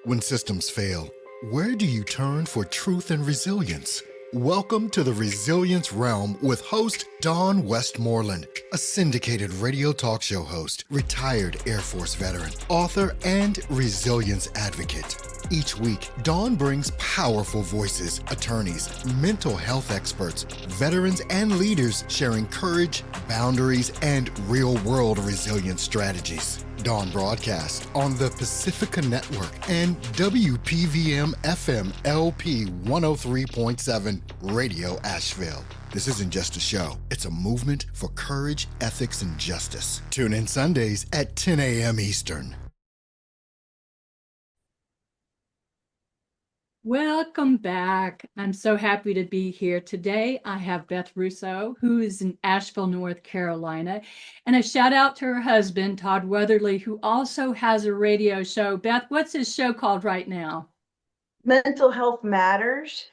When systems fail, where do you turn for truth and resilience? Welcome to the Resilience Realm with host Dawn Westmoreland, a syndicated radio talk show host, retired Air Force veteran, author, and resilience advocate. Each week, Dawn brings powerful voices, attorneys, mental health experts, veterans, and leaders sharing courage, boundaries, and real-world resilience strategies. Dawn broadcast on the Pacifica Network and WPVM FM LP 103.7 Radio Asheville. This isn't just a show, it's a movement for courage, ethics, and justice. Tune in Sundays at 10 a.m. Eastern. Welcome back. I'm so happy to be here. Today, I have Beth Russo, who is in Asheville, North Carolina. And a shout out to her husband, Todd Weatherly, who also has a radio show. Beth, what's his show called right now? Mental Health Matters.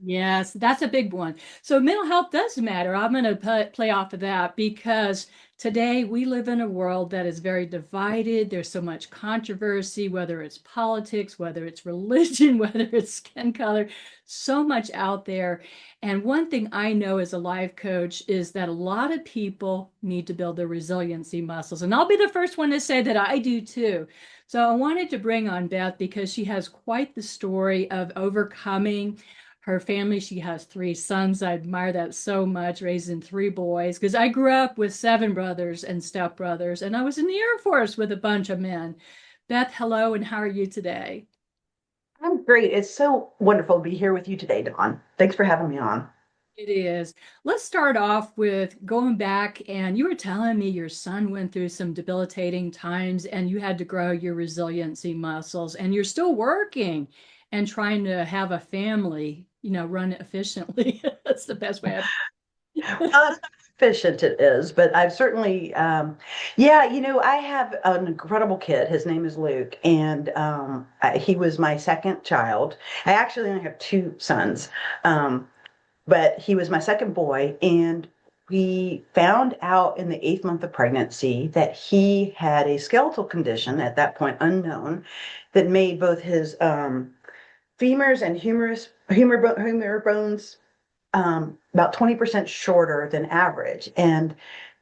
Yes, that's a big one. So mental health does matter. I'm going to play off of that because today we live in a world that is very divided. There's so much controversy, whether it's politics, whether it's religion, whether it's skin color, so much out there. And one thing I know as a life coach is that a lot of people need to build their resiliency muscles. And I'll be the first one to say that I do too. So I wanted to bring on Beth because she has quite the story of overcoming her family. She has 3 sons. I admire that so much, raising 3 boys, because I grew up with 7 brothers and stepbrothers, and I was in the Air Force with a bunch of men. Beth, hello, and how are you today? I'm great. It's so wonderful to be here with you today, Dawn. Thanks for having me on. It is. Let's start off with going back, and you were telling me your son went through some debilitating times and you had to grow your resiliency muscles, and you're still working and trying to have a family, run it efficiently. That's the best way. Not efficient it is, but I've certainly, I have an incredible kid. His name is Luke, and he was my second child. I actually only have 2 sons, but he was my second boy, and we found out in the 8th month of pregnancy that he had a skeletal condition at that point unknown that made both his femurs and humor bones about 20% shorter than average. And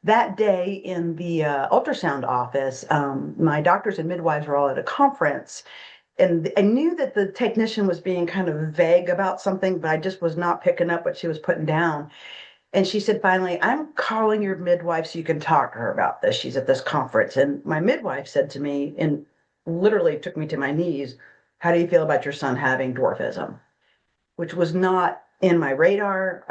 that day in the ultrasound office, my doctors and midwives were all at a conference. And I knew that the technician was being kind of vague about something, but I just was not picking up what she was putting down. And she said, finally, I'm calling your midwife so you can talk to her about this. She's at this conference. And my midwife said to me, and literally took me to my knees, how do you feel about your son having dwarfism? Which was not in my radar,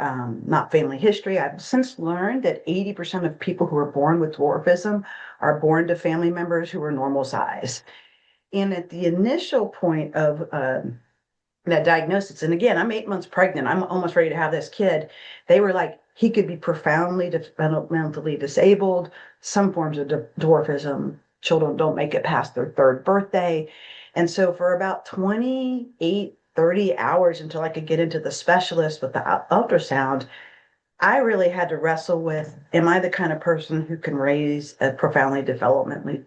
not family history. I've since learned that 80% of people who are born with dwarfism are born to family members who are normal size. And at the initial point of that diagnosis, and again, I'm 8 months pregnant, I'm almost ready to have this kid, they were like, he could be profoundly developmentally disabled. Some forms of dwarfism, children don't make it past their 3rd birthday. And so for about 28, 30 hours until I could get into the specialist with the ultrasound, I really had to wrestle with, am I the kind of person who can raise a profoundly developmentally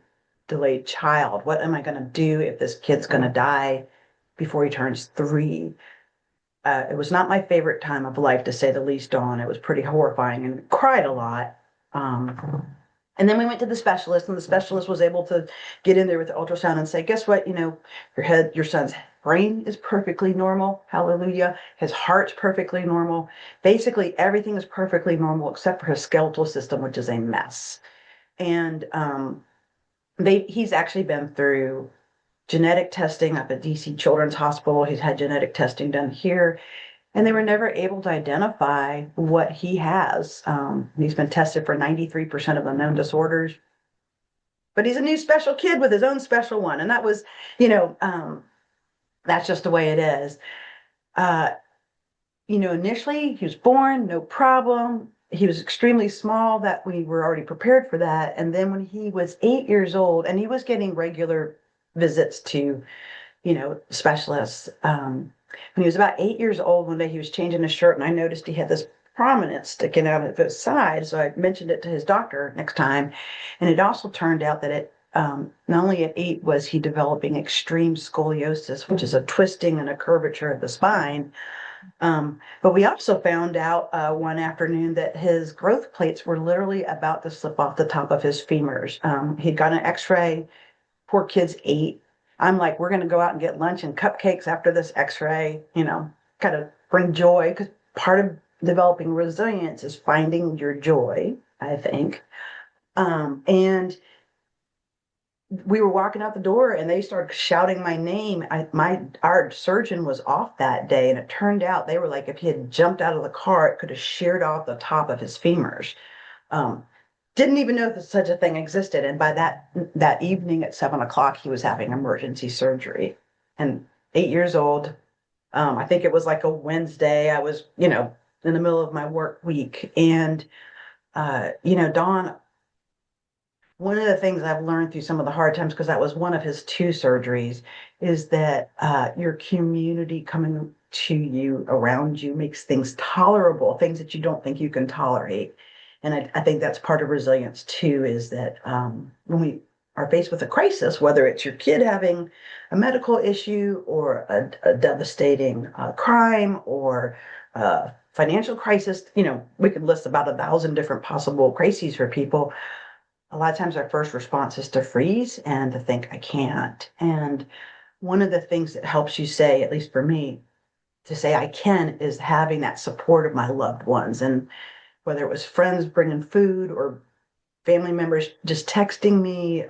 delayed child? What am I going to do if this kid's going to die before he turns 3? It was not my favorite time of life, to say the least, Dawn. It was pretty horrifying and cried a lot. And then we went to the specialist, and the specialist was able to get in there with the ultrasound and say, guess what? Your son's brain is perfectly normal. Hallelujah. His heart's perfectly normal. Basically, everything is perfectly normal except for his skeletal system, which is a mess. And he's actually been through genetic testing up at DC Children's Hospital. He's had genetic testing done here, and they were never able to identify what he has. He's been tested for 93% of the known disorders, but he's a new special kid with his own special one. And that was, that's just the way it is. Initially he was born, no problem. He was extremely small, that we were already prepared for that. And then when he was 8 years old, and he was getting regular visits to, specialists, when he was about 8 years old, one day he was changing his shirt, and I noticed he had this prominence sticking out of his side. So I mentioned it to his doctor next time. And it also turned out that not only at 8 was he developing extreme scoliosis, which is a twisting and a curvature of the spine, but we also found out one afternoon that his growth plates were literally about to slip off the top of his femurs. He'd got an x-ray. Poor kid's 8. I'm like, we're going to go out and get lunch and cupcakes after this x-ray, kind of bring joy, because part of developing resilience is finding your joy, I think. And we were walking out the door and they started shouting my name. Our surgeon was off that day, and it turned out they were like, if he had jumped out of the car, it could have sheared off the top of his femurs. Um, didn't even know that such a thing existed. And by that evening at 7 o'clock, he was having emergency surgery. And 8 years old, I think it was like a Wednesday. I was, in the middle of my work week, and Dawn, one of the things I've learned through some of the hard times, because that was one of his 2 surgeries, is that your community coming to you, around you, makes things tolerable, things that you don't think you can tolerate. And I think that's part of resilience too, is that when we are faced with a crisis, whether it's your kid having a medical issue or a devastating crime or financial crisis, we could list about 1,000 different possible crises for people. A lot of times our first response is to freeze and to think, I can't. And one of the things that helps you say, at least for me, to say I can, is having that support of my loved ones. And whether it was friends bringing food or family members just texting me,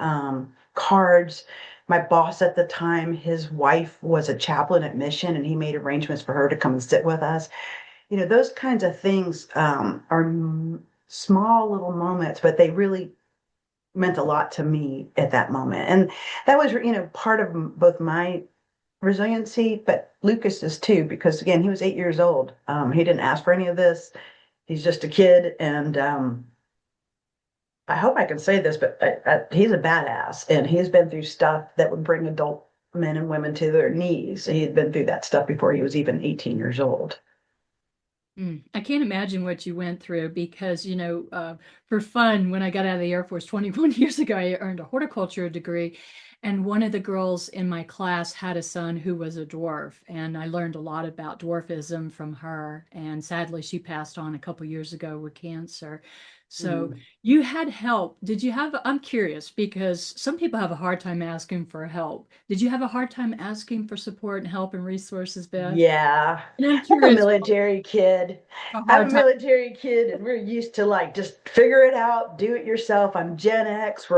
cards. My boss at the time, his wife was a chaplain at mission, and he made arrangements for her to come and sit with us. Those kinds of things are small little moments, but they really meant a lot to me at that moment. And that was, part of both my resiliency, but Lucas's too, because again, he was 8 years old. He didn't ask for any of this. He's just a kid. And I hope I can say this, but he's a badass, and he's been through stuff that would bring adult men and women to their knees. He had been through that stuff before he was even 18 years old. I can't imagine what you went through because, for fun, when I got out of the Air Force 21 years ago, I earned a horticulture degree. And one of the girls in my class had a son who was a dwarf. And I learned a lot about dwarfism from her. And sadly, she passed on a couple years ago with cancer. So you had help. I'm curious because some people have a hard time asking for help. Did you have a hard time asking for support and help and resources, Beth? Yeah. And I'm I'm a curious, military kid. a I'm hard a time. military kid, and we're used to like just figure it out, do it yourself. I'm Gen X. We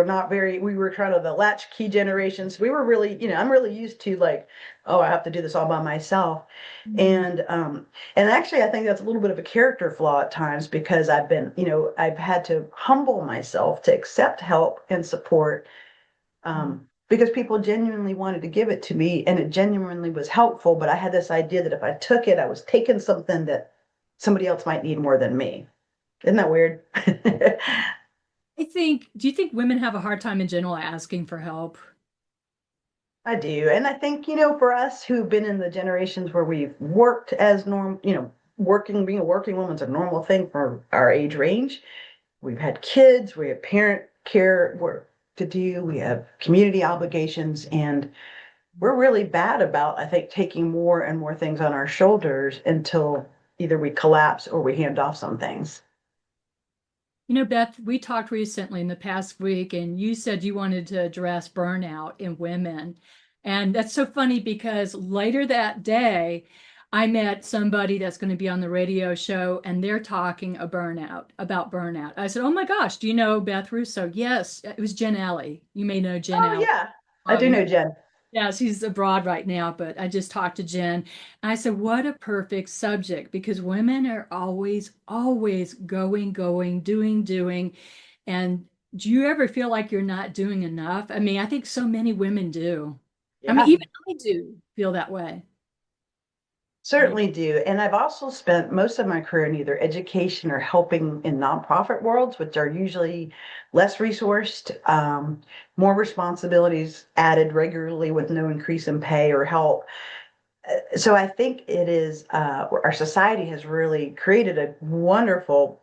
were kind of the latchkey generations. We were really, I'm really used to like, oh, I have to do this all by myself. And actually I think that's a little bit of a character flaw at times, because I've had to humble myself to accept help and support. Because people genuinely wanted to give it to me and it genuinely was helpful. But I had this idea that if I took it, I was taking something that somebody else might need more than me. Isn't that weird? Do you think women have a hard time in general asking for help? I do. And I think, for us who've been in the generations where we've worked as norm, being a working woman's a normal thing for our age range. We've had kids, we have parent care work to do, we have community obligations, and we're really bad about, I think, taking more and more things on our shoulders until either we collapse or we hand off some things. Beth, we talked recently in the past week, and you said you wanted to address burnout in women. And that's so funny because later that day, I met somebody that's going to be on the radio show, and they're talking about burnout. I said, "Oh my gosh, do you know Beth Russo?" Yes, it was Jen Alley. You may know Jen Oh, Alley. yeah, I do know Jen. Yeah, she's abroad right now, but I just talked to Jen. And I said, what a perfect subject because women are always, always going, doing. And do you ever feel like you're not doing enough? I mean, I think so many women do. I mean, Yeah. even I do feel that way. Yeah. Certainly do. And I've also spent most of my career in either education or helping in nonprofit worlds, which are usually less resourced, more responsibilities added regularly with no increase in pay or help. So I think it is, our society has really created a wonderful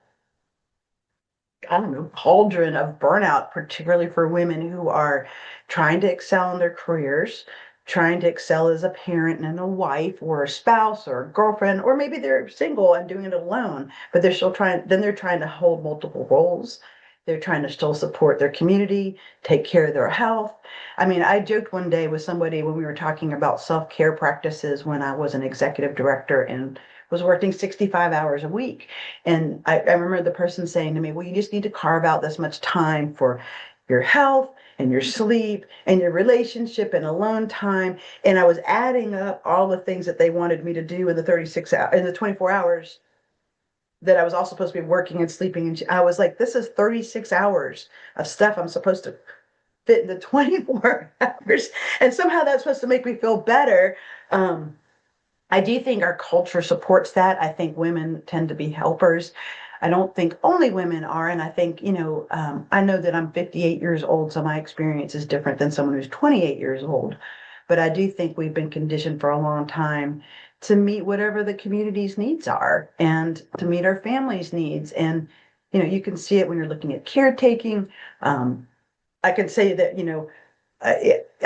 I don't know, cauldron of burnout, particularly for women who are trying to excel in their careers, trying to excel as a parent and a wife or a spouse or a girlfriend, or maybe they're single and doing it alone, but they're still trying, then they're trying to hold multiple roles. They're trying to still support their community, take care of their health. I mean, I joked one day with somebody when we were talking about self-care practices when I was an executive director and was working 65 hours a week. And I remember the person saying to me, well, you just need to carve out this much time for your health and your sleep and your relationship and alone time. And I was adding up all the things that they wanted me to do in the 36 hours, in the 24 hours that I was all supposed to be working and sleeping. And I was like, this is 36 hours of stuff I'm supposed to fit into 24 hours. And somehow that's supposed to make me feel better. I do think our culture supports that. I think women tend to be helpers. I don't think only women are. And I think, I know that I'm 58 years old, so my experience is different than someone who's 28 years old. But I do think we've been conditioned for a long time to meet whatever the community's needs are and to meet our family's needs. And, you can see it when you're looking at caretaking. I can say that,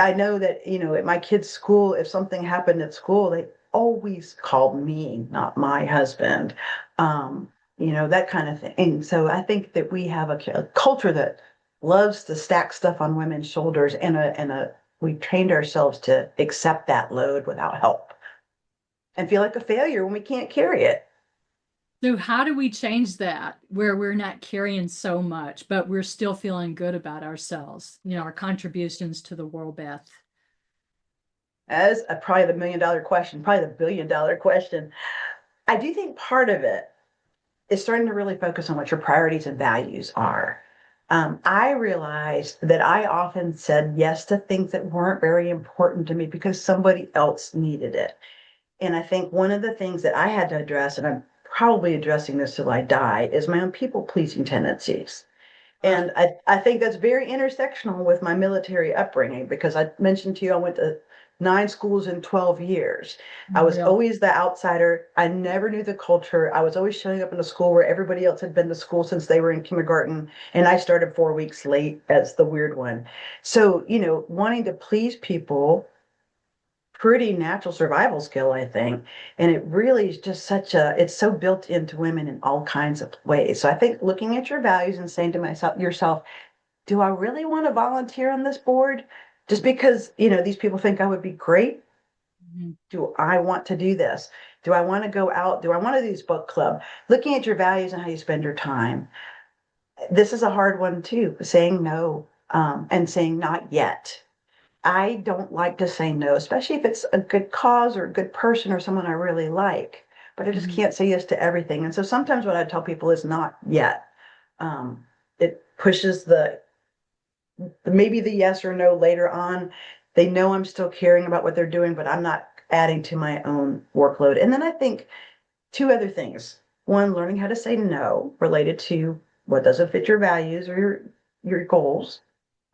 I know that, at my kids' school, if something happened at school, they always called me, not my husband, that kind of thing. And so I think that we have a culture that loves to stack stuff on women's shoulders and we've trained ourselves to accept that load without help and feel like a failure when we can't carry it. So how do we change that where we're not carrying so much, but we're still feeling good about ourselves, our contributions to the world, Beth? As probably the $1 million question, probably the $1 billion question. I do think part of it is starting to really focus on what your priorities and values are. I realized that I often said yes to things that weren't very important to me because somebody else needed it. And I think one of the things that I had to address, and I'm probably addressing this till I die, is my own people pleasing tendencies. Uh, And I think that's very intersectional with my military upbringing because I mentioned to you I went to 9 schools in 12 years. I was Real. always the outsider. I never knew the culture. I was always showing up in a school where everybody else had been to school since they were in kindergarten, and I started 4 weeks late as the weird one. So, wanting to please people, pretty natural survival skill, I think. And it really is just it's so built into women in all kinds of ways. So I think looking at your values and saying to yourself, do I really want to volunteer on this board? Just because, these people think I would be great. Mhm. Do I want to do this? Do I want to go out? Do I want to do this book club? Looking at your values and how you spend your time. This is a hard one too, saying no, and saying not yet. I don't like to say no, especially if it's a good cause or a good person or someone I really like. But I just Mhm. can't say yes to everything. And so sometimes what I tell people is not yet. It pushes the maybe the yes or no later on. They know I'm still caring about what they're doing, but I'm not adding to my own workload. And then I think two other things. One, learning how to say no related to what doesn't fit your values or your goals.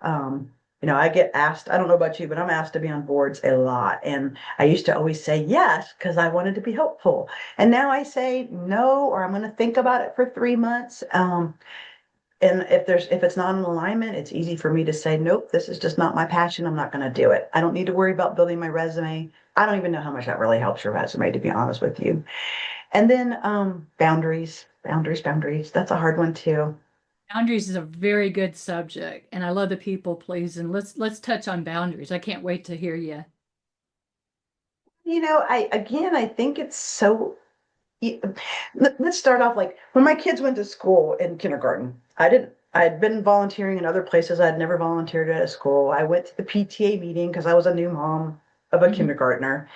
Um, I get asked, I don't know about you, but I'm asked to be on boards a lot. And I used to always say yes because I wanted to be helpful. And now I say no, or I'm going to think about it for 3 months. And if it's not in alignment, it's easy for me to say, nope, this is just not my passion. I'm not going to do it. I don't need to worry about building my resume. I don't even know how much that really helps your resume, to be honest with you. And then boundaries. That's a hard one too. Boundaries is a very good subject, and I love the people pleasing. Let's touch on boundaries. I can't wait to hear you. I think it's so. Let's start off like when my kids went to school in kindergarten. I had been volunteering in other places. I'd never volunteered at a school. I went to the PTA meeting because I was a new mom of a Mhm. kindergartner.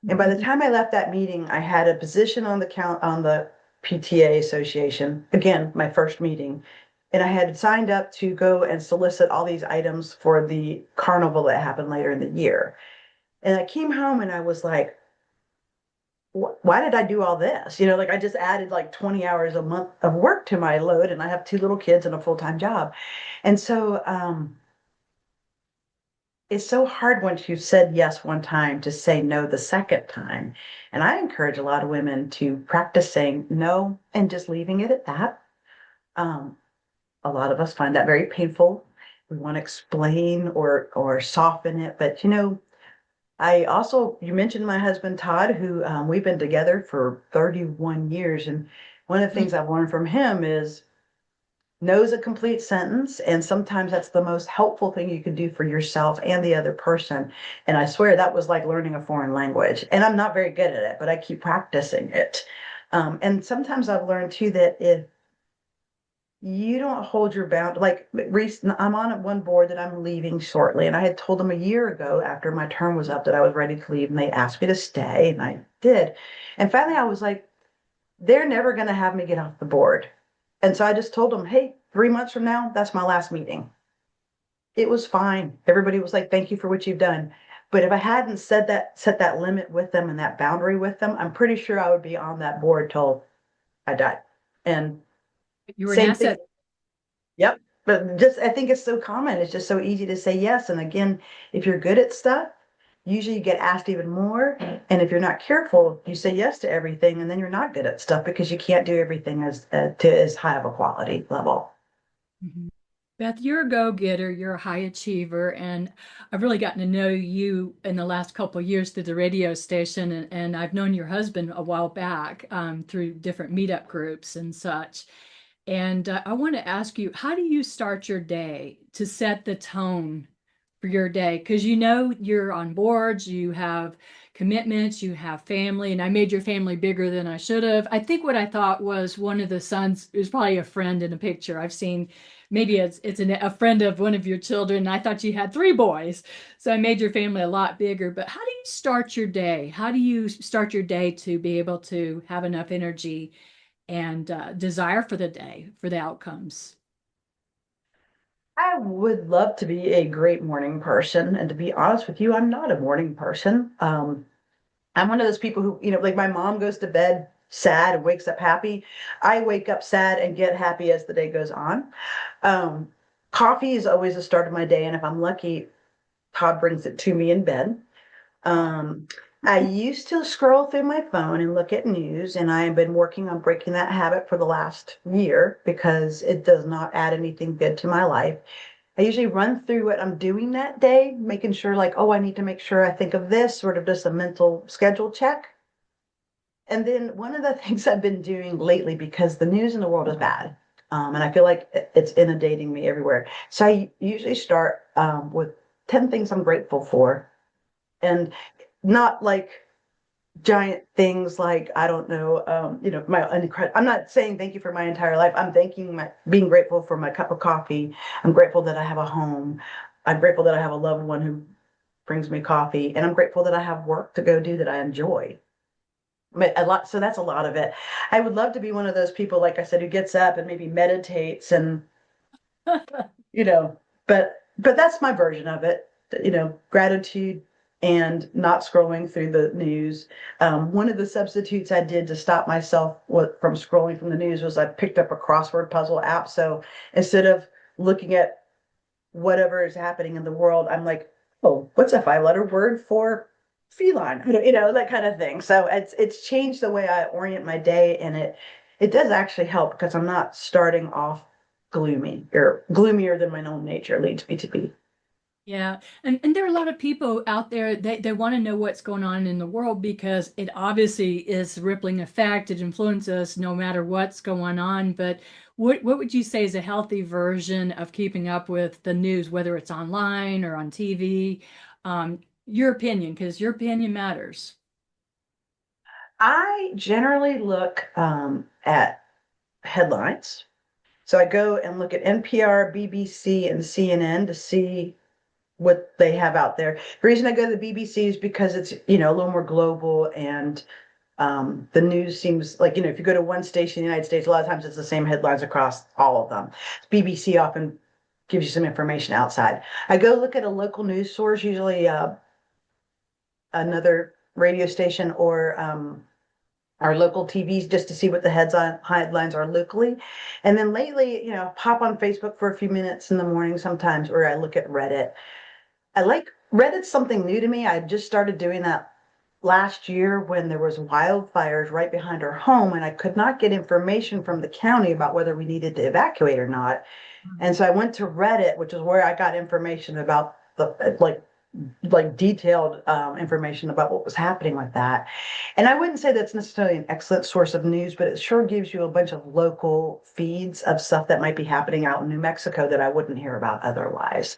And by the time I left that meeting, I had a position on the PTA association. Again, my first meeting. And I had signed up to go and solicit all these items for the carnival that happened later in the year. And I came home and I was like, why did I do all this? Like I just added like 20 hours a month of work to my load, and I have 2 little kids and a full-time job. And so it's so hard once you've said yes one time to say no the second time. And I encourage a lot of women to practice saying no and just leaving it at that. Um, A lot of us find that very painful. We want to explain or soften it. But I also, you mentioned my husband Todd, who we've been together for 31 years. And one of the things I've learned from him is knows a complete sentence. And sometimes that's the most helpful thing you can do for yourself and the other person. And I swear that was like learning a foreign language. And I'm not very good at it, but I keep practicing it. And sometimes I've learned too that if you don't hold your bound, like I'm on one board that I'm leaving shortly, and I had told them a year ago after my term was up that I was ready to leave, and they asked me to stay, and I did. And finally, I was like, they're never going to have me get off the board. And so I just told them, hey, 3 months from now, that's my last meeting. It was fine. Everybody was like, thank you for what you've done. But if I hadn't set that limit with them and that boundary with them, I'm pretty sure I would be on that board till I died. And You were an same thing. asset. Yep. But just, I think it's so common. It's just so easy to say yes. And again, if you're good at stuff, usually you get asked even more. And if you're not careful, you say yes to everything, and then you're not good at stuff because you can't do everything to as high of a quality level. Mhm. Beth, you're a go-getter, you're a high achiever, and I've really gotten to know you in the last couple of years through the radio station, and I've known your husband a while back through different meetup groups and such. And I want to ask you, how do you start your day to set the tone for your day? Because you're on boards, you have commitments, you have family, and I made your family bigger than I should have. I think what I thought was one of the sons is probably a friend in a picture I've seen. Maybe a friend of one of your children. I thought you had three boys, so I made your family a lot bigger. But how do you start your day? How do you start your day to be able to have enough energy and desire for the day, for the outcomes? I would love to be a great morning person. And to be honest with you, I'm not a morning person. I'm one of those people who, like my mom goes to bed sad and wakes up happy. I wake up sad and get happy as the day goes on. Um, Coffee is always the start of my day. And if I'm lucky, Todd brings it to me in bed. Um, I used to scroll through my phone and look at news, and I have been working on breaking that habit for the last year because it does not add anything good to my life. I usually run through what I'm doing that day, making sure, like, oh, I need to make sure I think of this, sort of just a mental schedule check. And then one of the things I've been doing lately, because the news in the world is bad, and I feel like it's inundating me everywhere. So I usually start with 10 things I'm grateful for. And not like giant things like, I don't know, I'm not saying thank you for my entire life. I'm being grateful for my cup of coffee. I'm grateful that I have a home. I'm grateful that I have a loved one who brings me coffee, and I'm grateful that I have work to go do that I enjoy. But a lot, so that's a lot of it. I would love to be one of those people, like I said, who gets up and maybe meditates and you know, but that's my version of it. Gratitude and not scrolling through the news. One of the substitutes I did to stop myself from scrolling from the news was I picked up a crossword puzzle app. So instead of looking at whatever is happening in the world, I'm like, oh, what's a 5-letter word for feline? That kind of thing. So it's changed the way I orient my day, and it does actually help because I'm not starting off gloomy or gloomier than my own nature leads me to be. Yeah. And there are a lot of people out there, they want to know what's going on in the world because it obviously is a rippling effect. It influences us no matter what's going on. But what would you say is a healthy version of keeping up with the news, whether it's online or on TV? Your opinion, because your opinion matters. I generally look at headlines. So I go and look at NPR, BBC, and CNN to see what they have out there. The reason I go to the BBC is because it's, a little more global, and the news seems like, if you go to one station in the United States, a lot of times it's the same headlines across all of them. BBC often gives you some information outside. I go look at a local news source, usually another radio station or our local TVs, just to see what the headlines are locally. And then lately, pop on Facebook for a few minutes in the morning sometimes, or I look at Reddit. I like Reddit's something new to me. I just started doing that last year when there was wildfires right behind our home, and I could not get information from the county about whether we needed to evacuate or not. And so I went to Reddit, which is where I got information about the like detailed information about what was happening with that. And I wouldn't say that's necessarily an excellent source of news, but it sure gives you a bunch of local feeds of stuff that might be happening out in New Mexico that I wouldn't hear about otherwise.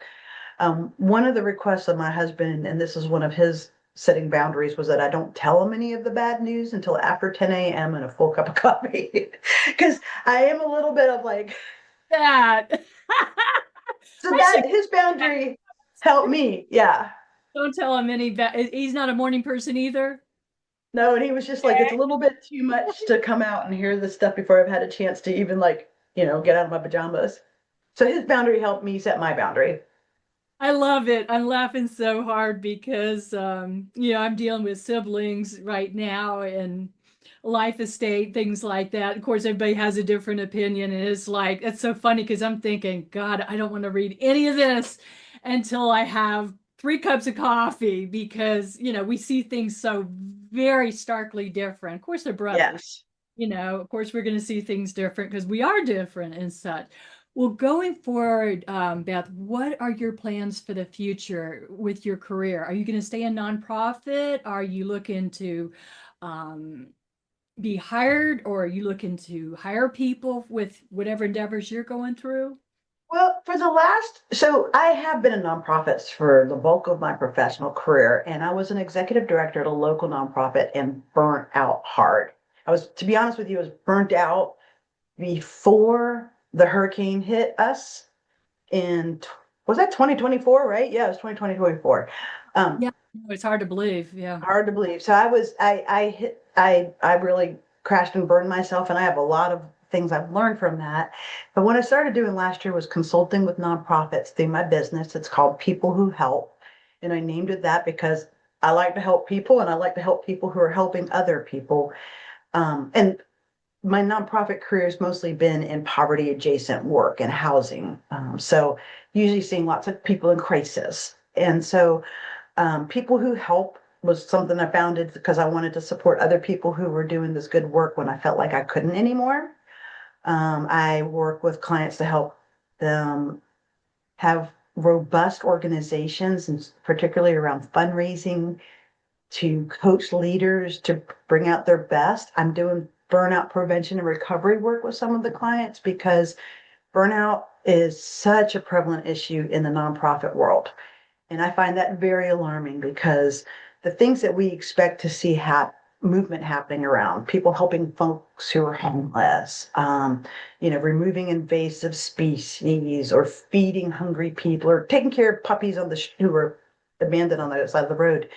One of the requests of my husband, and this is one of his setting boundaries, was that I don't tell him any of the bad news until after 10 a.m. and a full cup of coffee. Because I am a little bit of like, That. so I that should his boundary helped me. Yeah. don't tell him any he's not a morning person either. No, and he was just like, it's a little bit too much to come out and hear this stuff before I've had a chance to even like, get out of my pajamas. So his boundary helped me set my boundary. I love it. I'm laughing so hard because I'm dealing with siblings right now and life estate, things like that. Of course, everybody has a different opinion, and it's so funny because I'm thinking, God, I don't want to read any of this until I have 3 cups of coffee because we see things so very starkly different. Of course, they're brothers. Yes. Of course, we're going to see things different because we are different and such. Well, going forward, Beth, what are your plans for the future with your career? Are you going to stay in nonprofit? Are you looking to um, be hired, or are you looking to hire people with whatever endeavors you're going through? Well, so I have been in nonprofits for the bulk of my professional career, and I was an executive director at a local nonprofit and burnt out hard. To be honest with you, I was burnt out before the hurricane hit us was that 2024, right? Yeah, it was 2024. Yeah, it's hard to believe. Yeah. Hard to believe. So I really crashed and burned myself, and I have a lot of things I've learned from that. But what I started doing last year was consulting with nonprofits through my business. It's called People Who Help, and I named it that because I like to help people, and I like to help people who are helping other people. And my nonprofit career has mostly been in poverty adjacent work and housing. So usually seeing lots of people in crisis. And so People Who Help was something I founded because I wanted to support other people who were doing this good work when I felt like I couldn't anymore. I work with clients to help them have robust organizations, and particularly around fundraising, to coach leaders to bring out their best. I'm doing burnout prevention and recovery work with some of the clients because burnout is such a prevalent issue in the nonprofit world. And I find that very alarming because the things that we expect to see movement happening around people helping folks who are homeless, removing invasive species or feeding hungry people or taking care of puppies who are abandoned on the side of the road.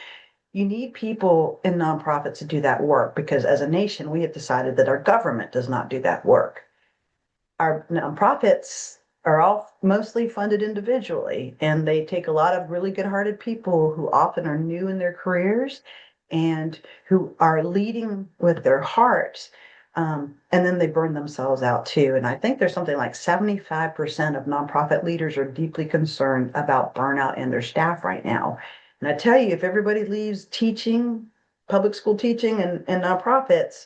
You need people in nonprofits to do that work because as a nation, we have decided that our government does not do that work. Our nonprofits are all mostly funded individually, and they take a lot of really good-hearted people who often are new in their careers and who are leading with their hearts. And then they burn themselves out too. And I think there's something like 75% of nonprofit leaders are deeply concerned about burnout in their staff right now. And I tell you, if everybody leaves teaching, public school teaching and nonprofits,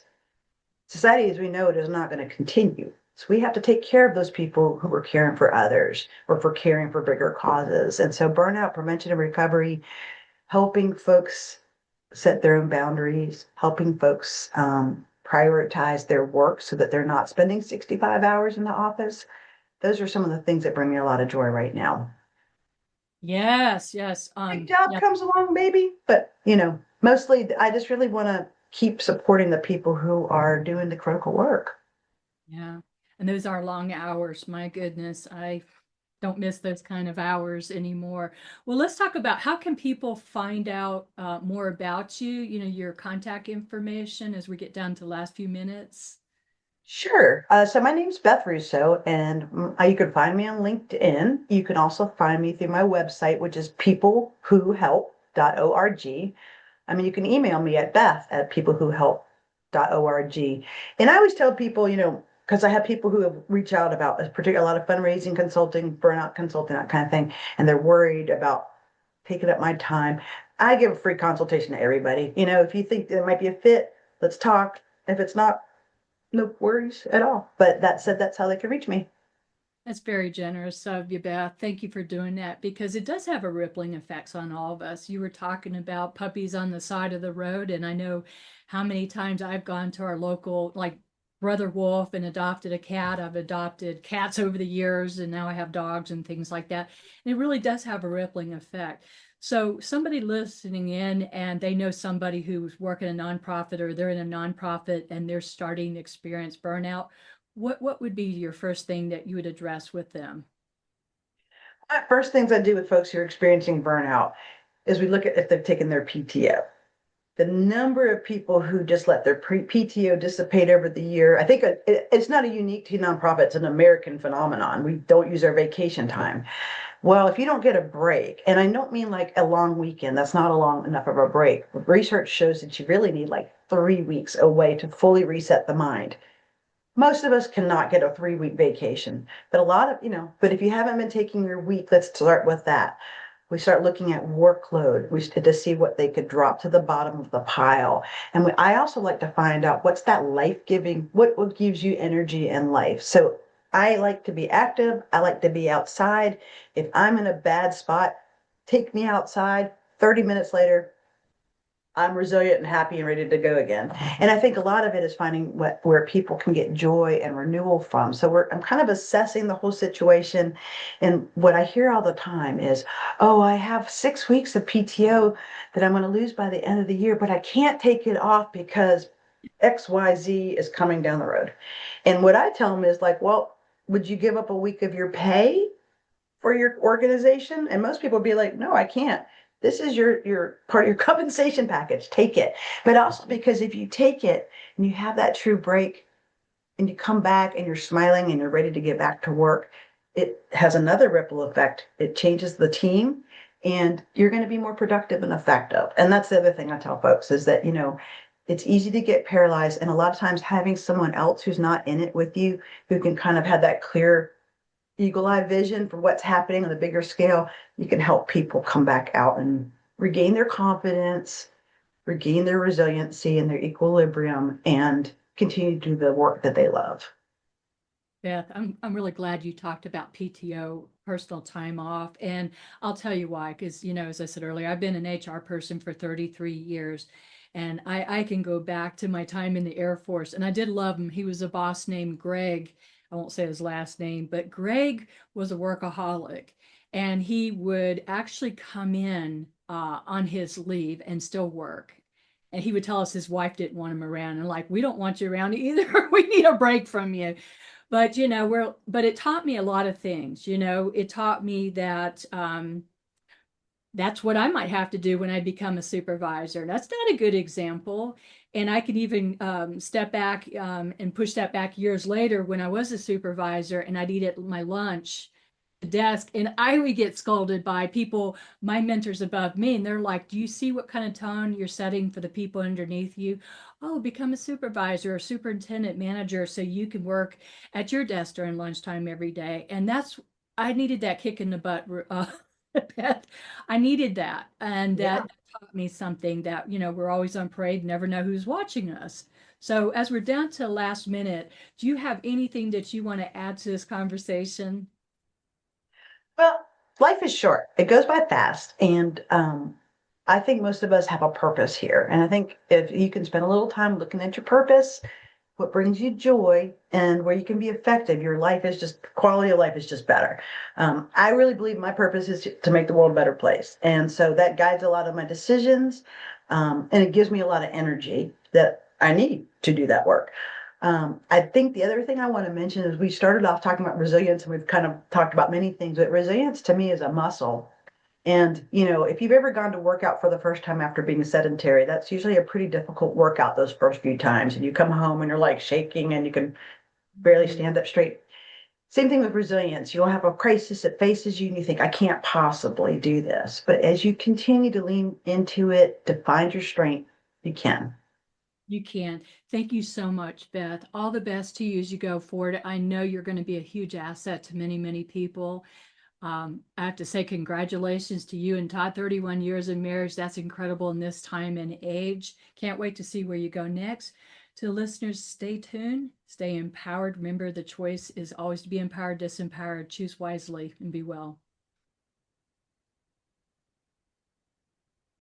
society as we know it is not going to continue. So we have to take care of those people who are caring for others or for caring for bigger causes. And so burnout prevention and recovery, helping folks set their own boundaries, helping folks prioritize their work so that they're not spending 65 hours in the office. Those are some of the things that bring me a lot of joy right now. Yes, yes. Big job Yeah, comes along, maybe, but mostly I just really want to keep supporting the people who are doing the critical work. yeah. And those are long hours. My goodness, I don't miss those kind of hours anymore. Well, let's talk about how can people find out more about you, your contact information as we get down to the last few minutes. Sure. So my name's Beth Russo, and you can find me on LinkedIn. You can also find me through my website, which is peoplewhohelp.org. I mean, you can email me at beth@peoplewhohelp.org. And I always tell people, because I have people who have reached out about a lot of fundraising consulting, burnout consulting, that kind of thing, and they're worried about taking up my time. I give a free consultation to everybody. You know, if you think there might be a fit, let's talk. If it's not, no worries at all. But that said, that's how they can reach me. That's very generous of you, Beth. Thank you for doing that because it does have a rippling effects on all of us. You were talking about puppies on the side of the road, and I know how many times I've gone to our local, like Brother Wolf, and adopted a cat. I've adopted cats over the years, and now I have dogs and things like that. And it really does have a rippling effect. So somebody listening in and they know somebody who's working a nonprofit or they're in a nonprofit and they're starting to experience burnout, what would be your first thing that you would address with them? First things I do with folks who are experiencing burnout is we look at if they've taken their PTO. The number of people who just let their PTO dissipate over the year. I think it's not a unique to nonprofit, it's an American phenomenon. We don't use our vacation time. Well, if you don't get a break, and I don't mean like a long weekend, that's not a long enough of a break. Research shows that you really need like 3 weeks away to fully reset the mind. Most of us cannot get a 3 week vacation, but a lot of, but if you haven't been taking your week, let's start with that. We start looking at workload to see what they could drop to the bottom of the pile. And I also like to find out what's that life giving, what gives you energy in life. So I like to be active. I like to be outside. If I'm in a bad spot, take me outside. 30 minutes later, I'm resilient and happy and ready to go again. And I think a lot of it is finding where people can get joy and renewal from. So I'm kind of assessing the whole situation. And what I hear all the time is, oh, I have 6 weeks of PTO that I'm going to lose by the end of the year, but I can't take it off because XYZ is coming down the road. And what I tell them is like, well, would you give up a week of your pay for your organization? And most people would be like, no, I can't. This is your part of your compensation package. Take it. But also because if you take it and you have that true break and you come back and you're smiling and you're ready to get back to work, it has another ripple effect. It changes the team and you're going to be more productive and effective. And that's the other thing I tell folks is that, it's easy to get paralyzed. And a lot of times having someone else who's not in it with you, who can kind of have that clear eagle eye vision for what's happening on the bigger scale, you can help people come back out and regain their confidence, regain their resiliency and their equilibrium, and continue to do the work that they love. Beth, I'm really glad you talked about PTO, personal time off. And I'll tell you why, because, as I said earlier, I've been an HR person for 33 years. And I can go back to my time in the Air Force. And I did love him. He was a boss named Greg. I won't say his last name, but Greg was a workaholic. And he would actually come in on his leave and still work. And he would tell us his wife didn't want him around. And like, we don't want you around either. We need a break from you. But but it taught me a lot of things. It taught me that that's what I might have to do when I become a supervisor. That's not a good example. And I can even step back and push that back years later when I was a supervisor and I'd eat at my lunch desk and I would get scolded by people, my mentors above me, and they're like, do you see what kind of tone you're setting for the people underneath you? Oh, become a supervisor or superintendent manager so you can work at your desk during lunchtime every day. And I needed that kick in the butt. Beth, I needed that. And that taught me something that, we're always on parade, never know who's watching us. So as we're down to the last minute, do you have anything that you want to add to this conversation? Well, life is short. It goes by fast. And I think most of us have a purpose here. And I think if you can spend a little time looking at your purpose, what brings you joy, and where you can be effective, your life is just, quality of life is just better. I really believe my purpose is to make the world a better place. And so that guides a lot of my decisions. And it gives me a lot of energy that I need to do that work. I think the other thing I want to mention is we started off talking about resilience and we've kind of talked about many things, but resilience to me is a muscle. And, if you've ever gone to work out for the first time after being sedentary, that's usually a pretty difficult workout those first few times. And you come home and you're like shaking and you can barely stand up straight. Same thing with resilience. You'll have a crisis that faces you and you think, I can't possibly do this. But as you continue to lean into it, to find your strength, you can. You can. Thank you so much, Beth. All the best to you as you go forward. I know you're going to be a huge asset to many, many people. I have to say congratulations to you and Todd, 31 years in marriage. That's incredible in this time and age. Can't wait to see where you go next. To listeners, stay tuned, stay empowered. Remember, the choice is always to be empowered, disempowered. Choose wisely and be well.